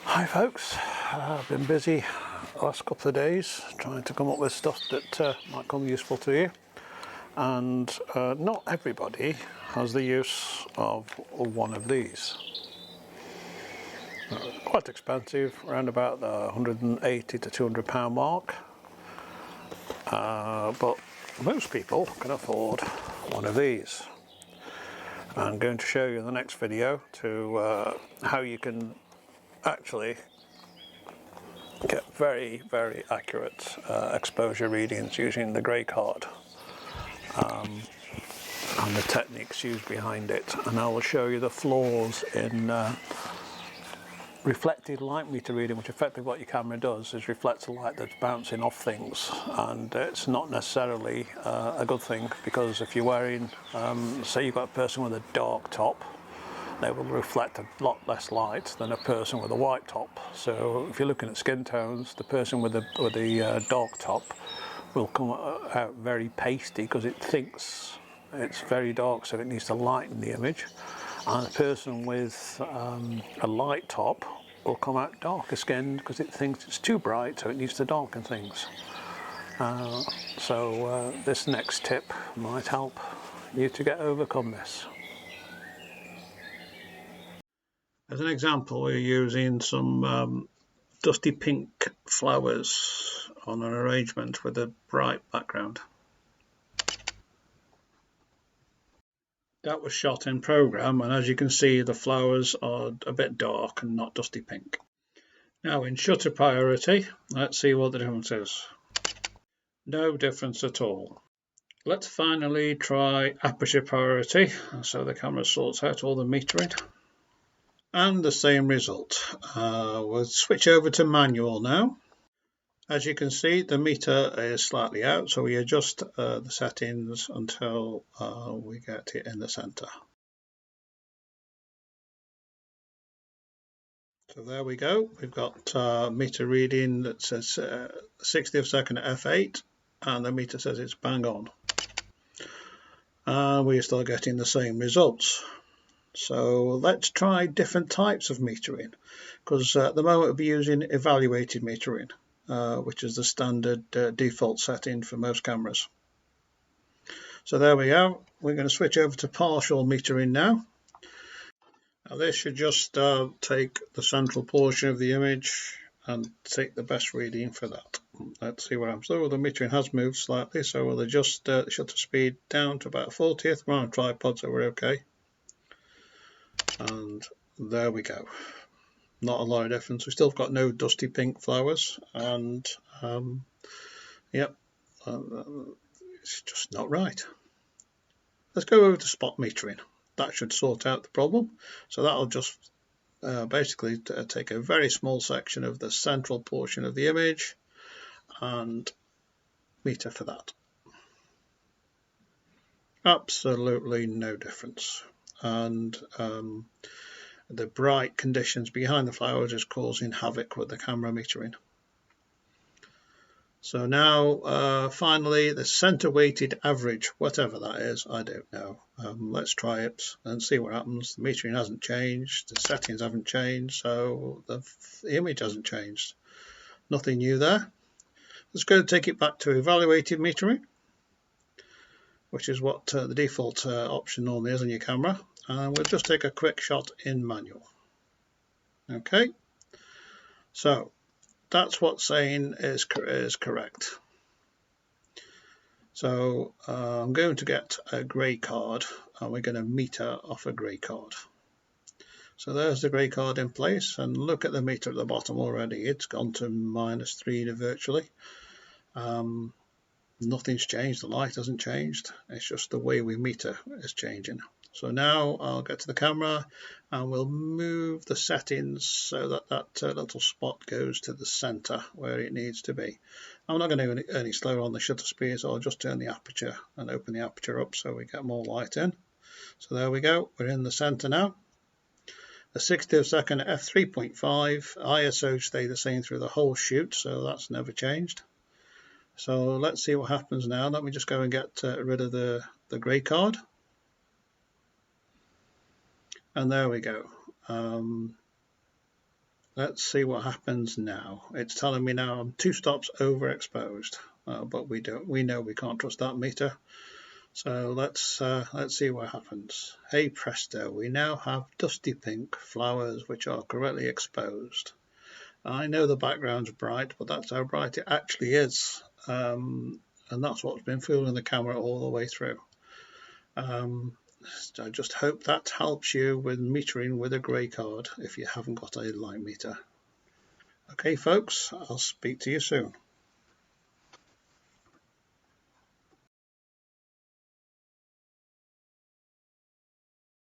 Hi folks, I've been busy the last couple of days trying to come up with stuff that might come useful to you, and not everybody has the use of one of these. Quite expensive, around about the 180 to 200 pound mark, but most people can afford one of these. I'm going to show you in the next video how you can actually get very accurate exposure readings using the grey card and the techniques used behind it, and I will show you the flaws in reflected light meter reading, which effectively what your camera does is reflects the light that's bouncing off things, and it's not necessarily a good thing, because if you're wearing say you've got a person with a dark top, they will reflect a lot less light than a person with a white top. So if you're looking at skin tones, the person with the dark top will come out very pasty because it thinks it's very dark, so it needs to lighten the image. And a person with a light top will come out darker skinned because it thinks it's too bright, so it needs to darken things. So this next tip might help you to overcome this. As an example, we're using some dusty pink flowers on an arrangement with a bright background. That was shot in program, and as you can see, the flowers are a bit dark and not dusty pink. Now in shutter priority, let's see what the difference is. No difference at all. Let's finally try aperture priority, so the camera sorts out all the metering. And the same result. We'll switch over to manual now. As you can see, the meter is slightly out, so we adjust the settings until we get it in the center. So there we go. We've got meter reading that says 60th second at f8, and the meter says it's bang on. We're still getting the same results. So let's try different types of metering, because at the moment we'll be using evaluated metering, which is the standard default setting for most cameras. So there we go. We're going to switch over to partial metering now. Now this should just take the central portion of the image and take the best reading for that. Let's see what happens. So the metering has moved slightly, so we'll adjust the shutter speed down to about 40th. We're on a tripod, so we're okay. And there we go. Not a lot of difference. We've still got no dusty pink flowers, and yep, it's just not right. Let's go over to spot metering. That should sort out the problem. So that'll just basically take a very small section of the central portion of the image and meter for that. Absolutely no difference. And the bright conditions behind the flowers is causing havoc with the camera metering. So now finally the center weighted average, whatever that is, I don't know. Let's try it and see what happens. The metering hasn't changed, the settings haven't changed, so the image hasn't changed. Nothing new there. Let's go take it back to evaluated metering, which is what the default option normally is on your camera, and we'll just take a quick shot in manual. Okay, so that's what's saying is correct. So I'm going to get a grey card, and we're going to meter off a grey card. So there's the grey card in place, and look at the meter at the bottom already. It's gone to -3 virtually. Nothing's changed, the light hasn't changed, it's just the way we meter is changing. So now I'll get to the camera and we'll move the settings so that that little spot goes to the center where it needs to be. I'm not going to go any slower on the shutter speed, so I'll just turn the aperture and open the aperture up so we get more light in. So there we go, we're in the center now. The 60th second at f3.5, ISO stayed the same through the whole shoot, so that's never changed. So let's see what happens now. Let me just go and get rid of the grey card. And there we go. let's see what happens now. It's telling me now I'm 2 stops overexposed, but we know we can't trust that meter. So let's see what happens. Hey presto, we now have dusty pink flowers which are correctly exposed. I know the background's bright, but that's how bright it actually is. And that's what's been fooling the camera all the way through. I just hope that helps you with metering with a grey card if you haven't got a light meter. Okay folks, I'll speak to you soon.